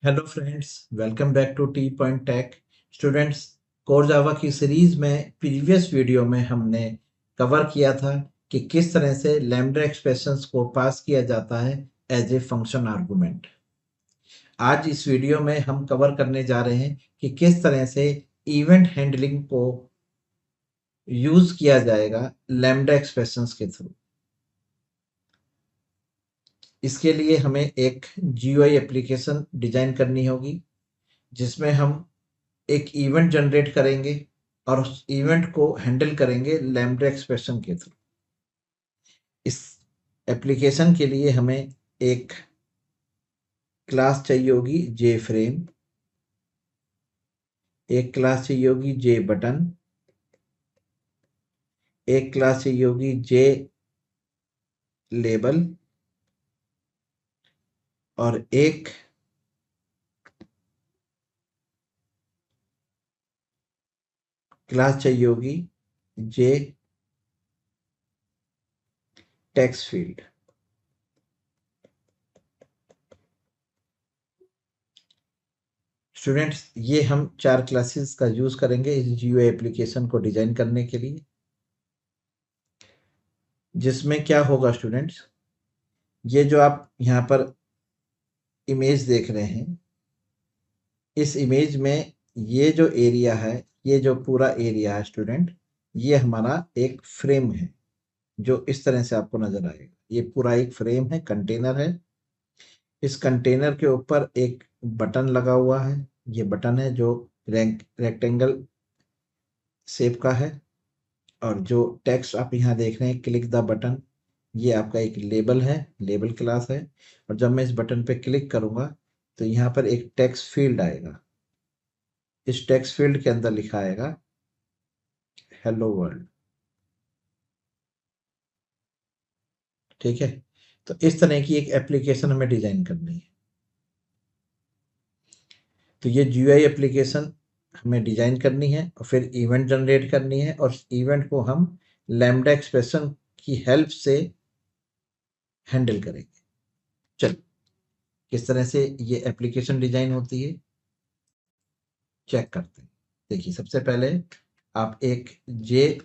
Hello friends, welcome back to T point tech. Students, core java की series में previous video में हमने cover किया था कि किस तरह से लैम्ब्डा एक्सप्रेशंस को पास किया जाता है एज ए फंक्शन आर्गुमेंट। आज इस वीडियो में हम कवर करने जा रहे हैं कि किस तरह से इवेंट हैंडलिंग को यूज किया जाएगा लैम्ब्डा एक्सप्रेशंस के थ्रू। इसके लिए हमें एक जीयूआई एप्लीकेशन डिजाइन करनी होगी जिसमें हम एक इवेंट जनरेट करेंगे और उस इवेंट को हैंडल करेंगे लैम्ब्डा एक्सप्रेशन के थ्रू। इस एप्लीकेशन के लिए हमें एक क्लास चाहिए होगी जे फ्रेम, एक क्लास चाहिए होगी जे बटन, एक क्लास चाहिए होगी जे लेबल और एक क्लास चाहिए होगी जे टेक्स्ट फील्ड। स्टूडेंट्स, ये हम 4 क्लासेस का यूज करेंगे इस जीयूआई एप्लीकेशन को डिजाइन करने के लिए। जिसमें क्या होगा स्टूडेंट्स, ये जो आप यहाँ पर इमेज देख रहे हैं, इस इमेज में ये जो एरिया है, ये जो पूरा एरिया है स्टूडेंट, ये हमारा एक फ्रेम है जो इस तरह से आपको नजर आएगा। ये पूरा एक फ्रेम है, कंटेनर है। इस कंटेनर के ऊपर एक बटन लगा हुआ है। ये बटन है जो रेक्टेंगल शेप का है। और जो टेक्स्ट आप यहाँ देख रहे हैं, क्लिक द बटन, ये आपका एक लेबल है, लेबल क्लास है। और जब मैं इस बटन पे क्लिक करूंगा तो यहाँ पर एक टेक्स्ट फील्ड आएगा। इस टेक्स्ट फील्ड के अंदर लिखा आएगा हेलो वर्ल्ड। ठीक है, तो इस तरह की एक एप्लीकेशन हमें डिजाइन करनी है। तो ये जीयूआई एप्लीकेशन हमें डिजाइन करनी है और फिर इवेंट जनरेट करनी है और इवेंट को हम लैम्ब्डा एक्सप्रेशन की हेल्प से हैंडल करेंगे। चलिए, किस तरह से ये एप्लीकेशन डिजाइन होती है चेक करते हैं। देखिए, सबसे पहले आप एक जे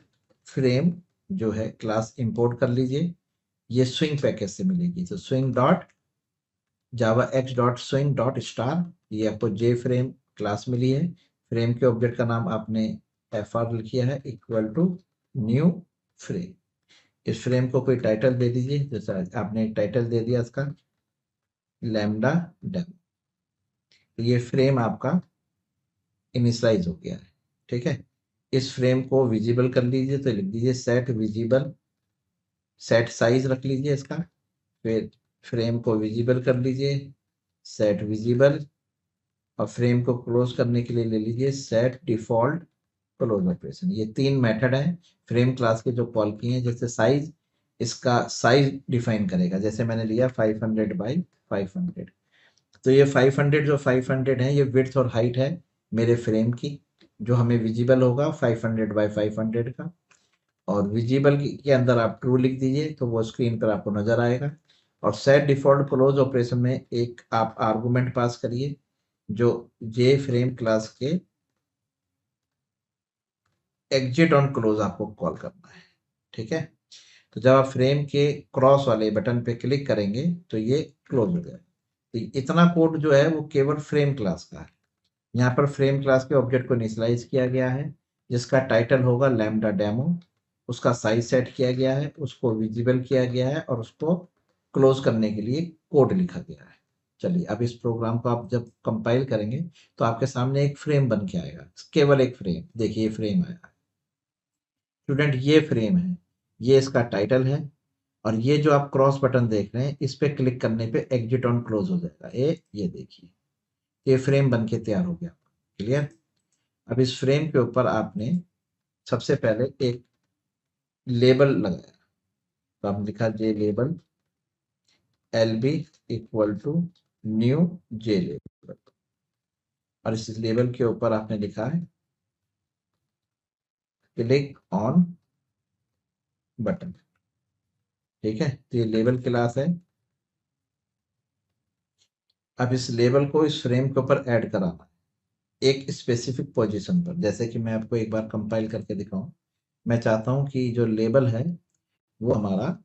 फ्रेम जो है क्लास इंपोर्ट कर लीजिए। ये स्विंग पैकेज से मिलेगी, तो स्विंग डॉट जावा x dot swing dot star, ये आपको जे फ्रेम क्लास मिली है। फ्रेम के ऑब्जेक्ट का नाम आपने एफ आर लिखा है, इक्वल टू न्यू फ्रेम। इस फ्रेम को कोई टाइटल दे दीजिए, जैसा आपने एक टाइटल दे दिया इसका लैम्डा डेमो। तो ये फ्रेम आपका इनिशलाइज हो गया है। ठीक है, इस फ्रेम को विजिबल कर लीजिए, तो लिख दीजिए सेट विजिबल, सेट साइज रख लीजिए इसका। फिर फ्रेम को विजिबल कर लीजिए, सेट विजिबल। और फ्रेम को क्लोज करने के लिए ले लीजिए सेट डिफॉल्ट क्लोज ऑपरेशन। ये 3 मेथड हैं फ्रेम क्लास के जो कॉल किए हैं। जैसे साइज, इसका साइज डिफाइन करेगा, जैसे मैंने लिया 500 बाई 500। तो ये 500 जो 500 है, ये विड्थ और हाइट है मेरे फ्रेम की, जो हमें विजिबल होगा 500 बाई 500 का। और विजिबल के अंदर आप ट्रू लिख दीजिए तो वो स्क्रीन पर आपको नजर आएगा। और सेट डिफॉल्ट क्लोज ऑपरेशन में एक आप आर्गुमेंट पास करिए जो जे फ्रेम क्लास के एग्जिट ऑन क्लोज आपको कॉल करना है। ठीक है, तो जब आप फ्रेम के क्रॉस वाले बटन पे क्लिक करेंगे तो ये क्लोज हो जाएगा। तो इतना कोड जो है वो केवल फ्रेम क्लास का है। यहाँ पर फ्रेम क्लास के ऑब्जेक्ट को इनिशियलाइज किया गया है जिसका टाइटल होगा लैम्डा डेमो। उसका साइज सेट किया गया है, उसको विजिबल किया गया है और उसको क्लोज करने के लिए कोड लिखा गया है। चलिए, अब इस प्रोग्राम को आप जब कंपाइल करेंगे तो आपके सामने एक फ्रेम बन के आएगा, केवल एक फ्रेम। देखिए, फ्रेम आया स्टूडेंट, ये फ्रेम है, ये इसका टाइटल है। और ये जो आप क्रॉस बटन देख रहे हैं, इस पे क्लिक करने पे एग्जिट ऑन क्लोज हो जाएगा। ये देखिए, ये फ्रेम बन के तैयार हो गया। क्लियर। अब इस फ्रेम के ऊपर आपने सबसे पहले एक लेबल लगाया। तो आपने लिखा J label L B equal to new J label. और इस लेबल के ऊपर आपने लिखा है क्लिक ऑन बटन। ठीक है, तो ये लेबल क्लास है। अब इस लेबल को इस फ्रेम के ऊपर ऐड कराना है एक स्पेसिफिक पोजीशन पर। जैसे कि मैं आपको एक बार कंपाइल करके दिखाऊं, मैं चाहता हूं कि जो लेबल है वो हमारा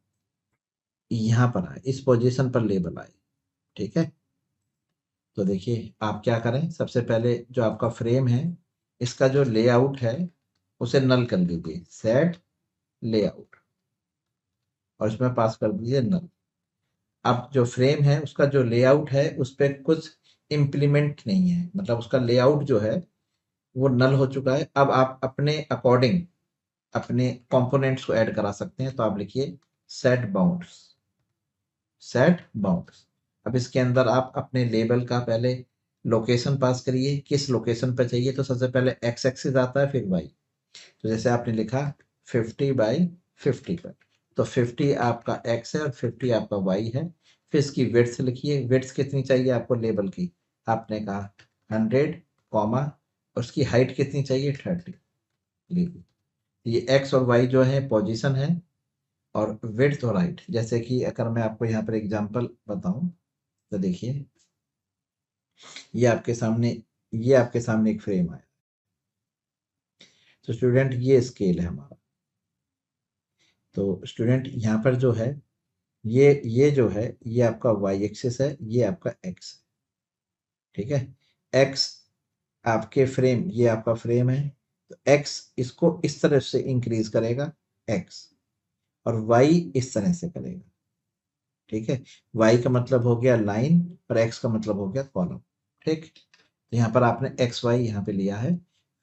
यहाँ पर आए, इस पोजीशन पर लेबल आए। ठीक है, तो देखिए आप क्या करें, सबसे पहले जो आपका फ्रेम है इसका जो लेआउट है उसे नल कर लीजिए, सेट लेआउट, और इसमें पास कर दीजिए नल। अब जो फ्रेम है उसका जो लेआउट है उस पर कुछ इम्प्लीमेंट नहीं है, मतलब उसका लेआउट जो है वो नल हो चुका है। अब आप अपने अकॉर्डिंग अपने कंपोनेंट्स को ऐड करा सकते हैं। तो आप लिखिए सेट बाउंड्स, सेट बाउंड्स। अब इसके अंदर आप अपने लेबल का पहले लोकेशन पास करिए, किस लोकेशन पर चाहिए। तो सबसे पहले एक्स एक्सिस आता है, फिर वाई। तो जैसे आपने लिखा 50/50 पर, तो 50 आपका एक्स है और 50 आपका वाई है। फिर इसकी विड्थ लिखिए, विड्थ कितनी चाहिए आपको लेबल की, आपने कहा 100 कॉमा, उसकी हाइट कितनी चाहिए 30 लीजिए। ये एक्स और वाई जो है पोजीशन है, और विड्थ और हाइट। जैसे कि अगर मैं आपको यहाँ पर एग्जांपल बताऊं तो देखिए ये आपके सामने ये आपके सामने एक फ्रेम आया। तो स्टूडेंट ये स्केल है हमारा। तो स्टूडेंट यहाँ पर जो है ये जो है ये आपका वाई एक्सिस है, ये आपका एक्स है। ठीक है, एक्स आपके फ्रेम, ये आपका फ्रेम है, तो एक्स इसको इस तरह से इंक्रीज करेगा एक्स, और वाई इस तरह से करेगा। ठीक है, वाई का मतलब हो गया लाइन और एक्स का मतलब हो गया कॉलम। ठीक, तो यहाँ पर आपने एक्स वाई यहाँ पे लिया है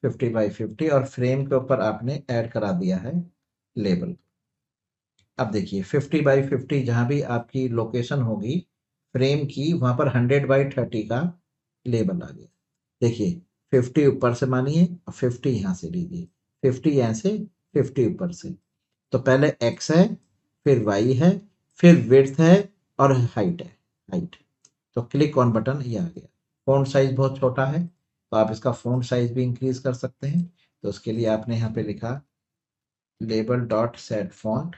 50/50, और फ्रेम के ऊपर आपने ऐड करा दिया है लेबल। अब देखिए 50/50 जहाँ भी आपकी लोकेशन होगी फ्रेम की, वहां पर 100/30 का लेबल आ गया। देखिए 50 ऊपर से मानिए और 50 यहाँ से लीजिए, 50 यहाँ से 50 ऊपर से। तो पहले एक्स है, फिर वाई है, फिर विड्थ है, और हाइट है, हाइट। तो क्लिक ऑन बटन ये आ गया। फ़ॉन्ट साइज बहुत छोटा है तो आप इसका फ़ॉन्ट साइज भी इंक्रीज कर सकते हैं। तो उसके लिए आपने यहाँ पे लिखा label dot set font.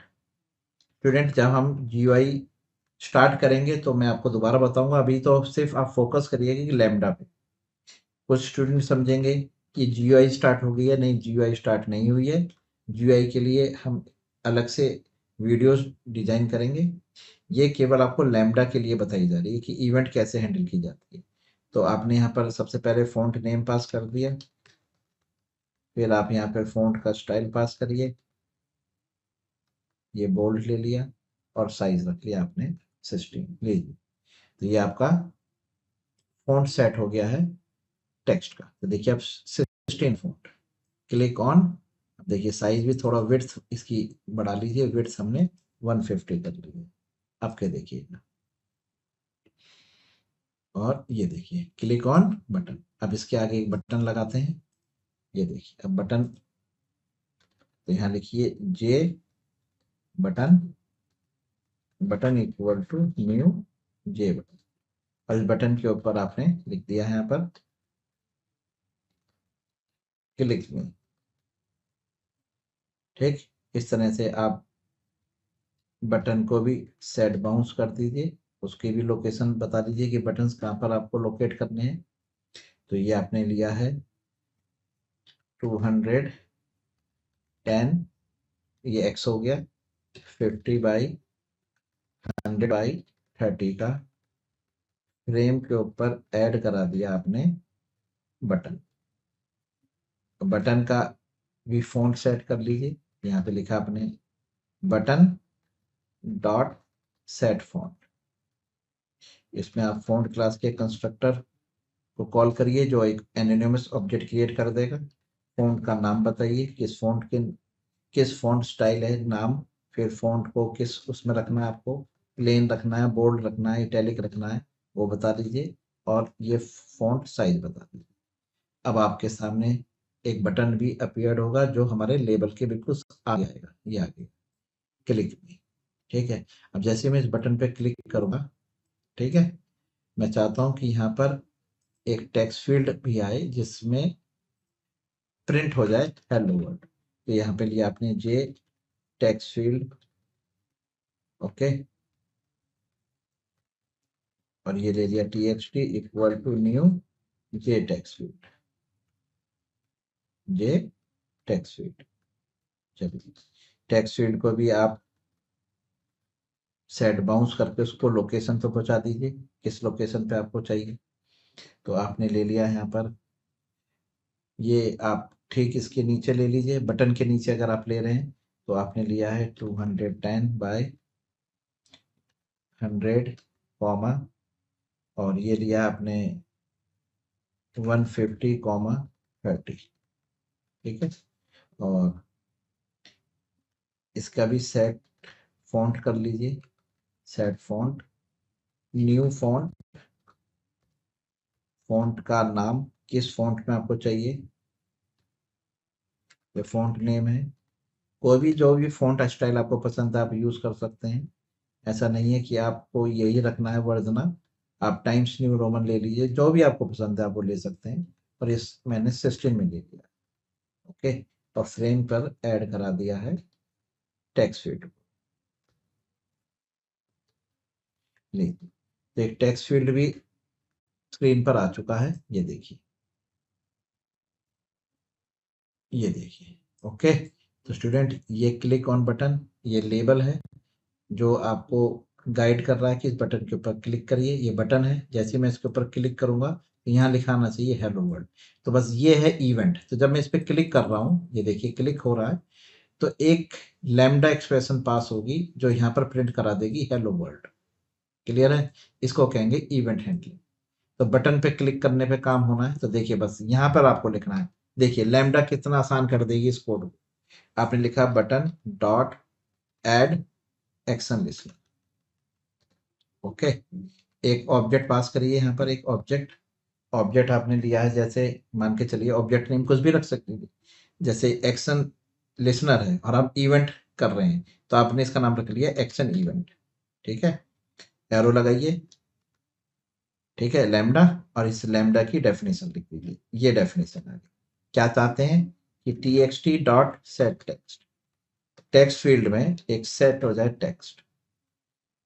Student जब हम जीयूआई स्टार्ट करेंगे तो मैं आपको दोबारा बताऊंगा, अभी तो सिर्फ आप फोकस करिएगा कि लैम्डा पे। कुछ स्टूडेंट समझेंगे कि जीयूआई स्टार्ट हो गई है, नहीं जीयूआई स्टार्ट नहीं हुई है। जीयूआई के लिए हम अलग से वीडियोस डिजाइन करेंगे। ये केवल आपको लैम्डा के लिए बताई जा रही है कि इवेंट कैसे हैंडल की जाती है। तो आपने यहाँ पर सबसे पहले फ़ॉन्ट नेम पास कर दिया, फिर आप यहाँ पर फ़ॉन्ट का स्टाइल पास करिए, ये बोल्ड ले लिया और साइज रख लिया आपने 16 लीजिए। तो ये आपका फ़ॉन्ट सेट हो गया है टेक्स्ट का। तो देखिए आप 16 फ़ॉन्ट, क्लिक ऑन। अब देखिए साइज भी थोड़ा विड्थ इसकी बढ़ा लीजिए, विड्थ हमने 150 कर ली है। अब क्या देखिएगा, और ये देखिए क्लिक ऑन बटन। अब इसके आगे एक बटन लगाते हैं, ये देखिए अब बटन। तो यहाँ लिखिए J button, button equal to new J button, और इस बटन के ऊपर आपने लिख दिया है यहाँ पर क्लिक मी। ठीक, इस तरह से आप बटन को भी सेट बाउंस कर दीजिए, उसकी भी लोकेशन बता दीजिए कि बटन्स कहाँ पर आपको लोकेट करने हैं। तो ये आपने लिया है 210, ये एक्स हो गया, 50/100/30 का फ्रेम के ऊपर ऐड करा दिया आपने बटन। बटन का भी फॉन्ट सेट कर लीजिए, यहाँ पे लिखा आपने बटन डॉट सेट फॉन्ट। इसमें आप फॉन्ट क्लास के कंस्ट्रक्टर को कॉल करिए जो एक एनोनिमस ऑब्जेक्ट क्रिएट कर देगा। फॉन्ट का नाम बताइए, किस फॉन्ट स्टाइल है नाम, फिर फॉन्ट को किस उसमें रखना है आपको, प्लेन रखना है, बोल्ड रखना है, इटैलिक रखना है, वो बता दीजिए, और ये फॉन्ट साइज बता दीजिए। अब आपके सामने एक बटन भी अपीयर्ड होगा जो हमारे लेबल के बिल्कुल आगे आएगा, ये आगे क्लिक में। ठीक है, अब जैसे मैं इस बटन पे क्लिक करूंगा, ठीक है, मैं चाहता हूं कि यहाँ पर एक टेक्स्ट फील्ड भी आए जिसमें प्रिंट हो जाए हेलो वर्ल्ड। तो यहाँ पे लिया आपने जे टेक्स्ट फील्ड, ओके। और ये ले लिया txt equal to new J text field, J text field. चलिए टेक्स्ट फील्ड को भी आप सेट बाउंस करके उसको लोकेशन पे पहुंचा दीजिए, किस लोकेशन पे आपको चाहिए। तो आपने ले लिया यहाँ पर, ये आप ठीक इसके नीचे ले लीजिए, बटन के नीचे अगर आप ले रहे हैं तो आपने लिया है 210 बाय 100 कॉमा, और ये लिया आपने 150 कॉमा 30, ठीक है। और इसका भी सेट फॉन्ट कर लीजिए, set font, new font, font का नाम किस फॉन्ट में आपको चाहिए, ये फॉन्ट नेम है। कोई भी जो भी फॉन्ट स्टाइल आपको पसंद है आप यूज़ कर सकते हैं, ऐसा नहीं है कि आपको यही रखना है वर्जना। आप टाइम्स न्यू रोमन ले लीजिए, जो भी आपको पसंद है आप वो ले सकते हैं। और इस मैंने 16 में ले लिया, ओके। और फ्रेम पर ऐड करा दिया है टेक्स्ट फील्ड, लीजिए। तो एक टेक्स्ट फील्ड भी स्क्रीन पर आ चुका है, ये देखिए, ये देखिए, ओके। तो स्टूडेंट ये क्लिक ऑन बटन, ये लेबल है जो आपको गाइड कर रहा है कि इस बटन के ऊपर क्लिक करिए, ये बटन है। जैसे मैं इसके ऊपर क्लिक करूंगा तो यहाँ लिखा आना चाहिए हेलो वर्ल्ड। तो बस ये है इवेंट। तो जब मैं इस पर क्लिक कर रहा हूँ, ये देखिए क्लिक हो रहा है, तो एक लैम्डा एक्सप्रेशन पास होगी जो यहाँ पर प्रिंट करा देगी हेलो वर्ल्ड। क्लियर है? इसको कहेंगे इवेंट हैंडलिंग। तो बटन पे क्लिक करने पे काम होना है, तो देखिए बस यहाँ पर आपको लिखना है। देखिए लैम्डा कितना आसान कर देगी इस कोड को। आपने लिखा button dot add action list, okay. एक ऑब्जेक्ट पास करिए, यहाँ पर एक ऑब्जेक्ट, ऑब्जेक्ट आपने लिया है, जैसे मान के चलिए ऑब्जेक्ट नेम कुछ भी रख सकते हैं, जैसे एक्शन लिसनर है और आप इवेंट कर रहे हैं तो आपने इसका नाम रख लिया एक्शन इवेंट, ठीक है। एरो लगाइए, ठीक है, लैम्डा, और इस लैम्डा की डेफिनेशन लिख दीजिए, ये डेफिनेशन है। क्या चाहते हैं कि T x T dot set text, text field में एक सेट हो जाए टेक्स्ट।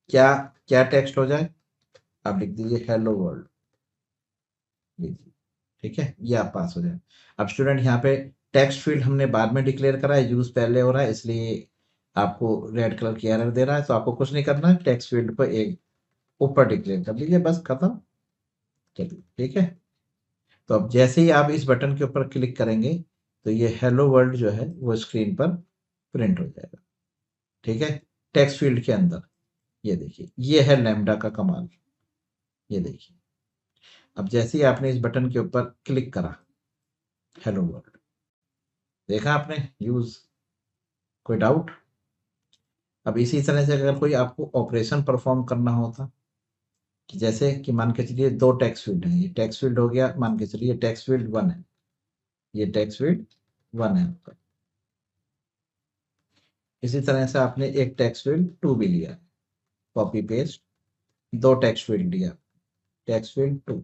क्या क्या टेक्स्ट हो जाए? आप लिख दीजिए हेलो वर्ल्ड, लीजिए, ठीक है, ये आप पास हो जाए। अब स्टूडेंट यहाँ पे टेक्स्ट फील्ड हमने बाद में डिक्लेयर करा है, यूज पहले हो रहा है इसलिए आपको रेड कलर की एरर दे रहा है। तो आपको कुछ नहीं करना है, टेक्स्ट फील्ड को एक ऊपर डिक्लेयर कर लीजिए, बस खत्म। चलिए ठीक है। तो अब जैसे ही आप इस बटन के ऊपर क्लिक करेंगे तो ये हेलो वर्ल्ड जो है वो स्क्रीन पर प्रिंट हो जाएगा, ठीक है, टेक्स्ट फील्ड के अंदर। ये देखिए ये है लैम्डा का कमाल, ये देखिए। अब जैसे ही आपने इस बटन के ऊपर क्लिक करा, हेलो वर्ल्ड, देखा आपने यूज, कोई डाउट? अब इसी तरह से अगर कोई आपको ऑपरेशन परफॉर्म करना होता, कि जैसे कि मान के चलिए दो टेक्स्ट फील्ड है, ये टेक्स्ट फील्ड हो गया, मान के चलिए टेक्स्ट फील्ड 1 है, ये टेक्स्ट फील्ड 1 है आपका। इसी तरह से आपने एक टेक्स्ट फील्ड 2 भी लिया, कॉपी पेस्ट, दो टेक्स्ट फील्ड लिया, टेक्स्ट फील्ड 2।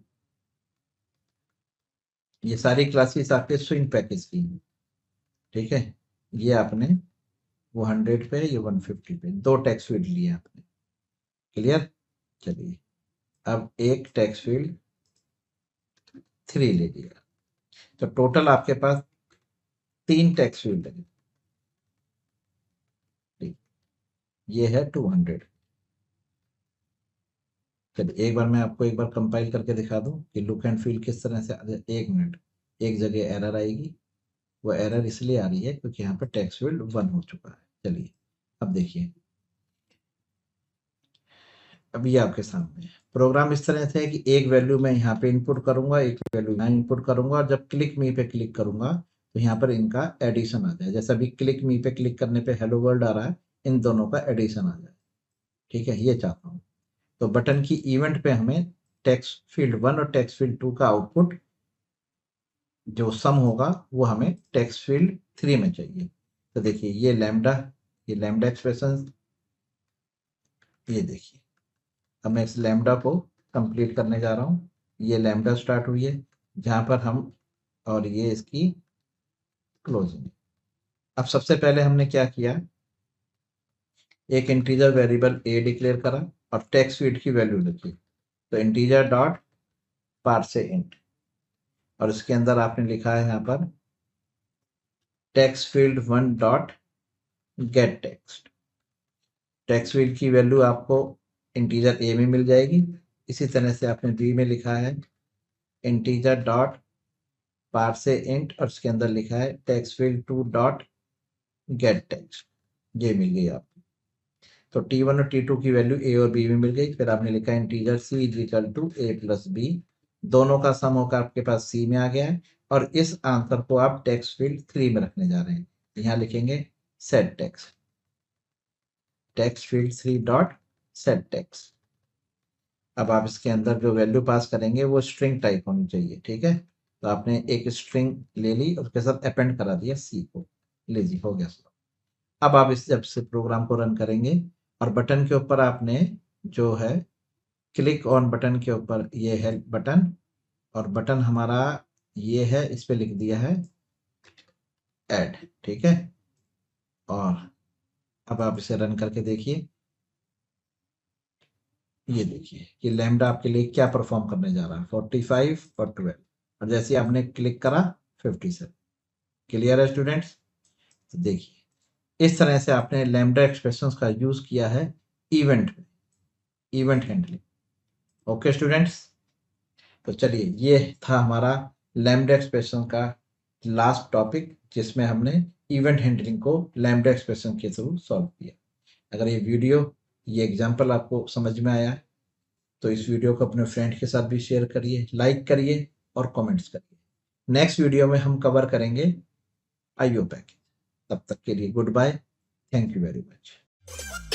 ये सारी क्लासेस आपके स्विंग पैकेज की हैं, ठीक है। ये आपने वो 100 पे, ये 150 पे, दो टेक्स्ट फील्ड लिए आपने। क्लियर? चलिए अब एक टेक्स्ट फील्ड 3 ले लिया, तो टोटल आपके पास 3 टेक्स्ट फील्ड है। ठीक, ये है 200। चलिए एक बार मैं आपको एक बार कंपाइल करके दिखा दूं कि लुक एंड फील किस तरह से। एक मिनट, एक जगह एरर आएगी, वो एरर इसलिए आ रही है क्योंकि यहाँ पर टेक्स्ट फील्ड 1 हो चुका है। चलिए अब देखिए, अब ये आपके सामने है। प्रोग्राम इस तरह से है कि एक वैल्यू मैं यहाँ पे इनपुट करूंगा, एक वैल्यू यहाँ इनपुट करूंगा, और जब क्लिक मी पे क्लिक करूंगा तो यहाँ पर इनका एडिशन आ जाए। जैसे अभी क्लिक मी पे क्लिक करने पे हेलो वर्ल्ड आ रहा है, इन दोनों का एडिशन आ जाए, ठीक है, ये चाहता हूँ। तो बटन की इवेंट पे हमें टेक्स्ट फील्ड 1 और टेक्स्ट फील्ड 2 का आउटपुट जो सम होगा वो हमें टेक्स्ट फील्ड 3 में चाहिए। तो देखिए ये लैम्डा एक्सप्रेशन, ये देखिए। अब मैं इस लैम्डा को कंप्लीट करने जा रहा हूँ। ये लैम्डा स्टार्ट हुई है जहाँ पर हम, और ये इसकी क्लोजिंग। अब सबसे पहले हमने क्या किया, एक इंटीजर वेरिएबल ए डिक्लेयर करा और टेक्स्ट फील्ड की वैल्यू लिखी। तो इंटीजर डॉट पार्से इंट, और इसके अंदर आपने लिखा है यहाँ पर text field 1 dot gate text. Text field की वैल्यू आपको इंटीजर ए में मिल जाएगी। इसी तरह से आपने बी में लिखा है इंटीजर डॉट पार्से इंट, और इसके अंदर लिखा है text field 2 dot gate text. ये मिल गई आपको। तो T1 और T2 की वैल्यू ए और बी में मिल गई। फिर आपने लिखा integer C is equal to A plus B, दोनों का सम होकर आपके पास C में आ गया है, और इस आंसर को आप टेक्स्ट फील्ड 3 में रखने जा रहे हैं। यहाँ लिखेंगे set text, text field 3 dot set text. अब आप इसके अंदर जो वैल्यू पास करेंगे वो स्ट्रिंग टाइप होनी चाहिए, ठीक है। तो आपने एक स्ट्रिंग ले ली, उसके साथ अपेंड करा दिया C को, लीजिए हो गया। अब आप इस जब से प्रोग्राम को रन करेंगे और बटन के ऊपर आपने जो है क्लिक ऑन बटन के ऊपर ये है बटन, और बटन हमारा ये है, इस पे लिख दिया है ऐड, ठीक है। और अब आप इसे रन करके देखिए, ये देखिए कि लैम्डा आपके लिए क्या परफॉर्म करने जा रहा है, 45 और 12, और जैसे आपने क्लिक करा 57। क्लियर है स्टूडेंट्स? तो देखिए इस तरह से आपने लैम्डा एक्सप्रेशंस का यूज किया है इवेंट में, इवेंट हैंडलिंग। ओके स्टूडेंट्स, तो चलिए ये था हमारा लैम्डा एक्सप्रेशन का लास्ट टॉपिक, जिसमें हमने इवेंट हैंडलिंग को लैम्डा एक्सप्रेशन के थ्रू सॉल्व किया। अगर ये वीडियो, ये एग्जांपल आपको समझ में आया तो इस वीडियो को अपने फ्रेंड के साथ भी शेयर करिए, लाइक करिए और कमेंट्स करिए। नेक्स्ट वीडियो में हम कवर करेंगे आईओ पैकेज। तब तक के लिए good bye, thank you very much.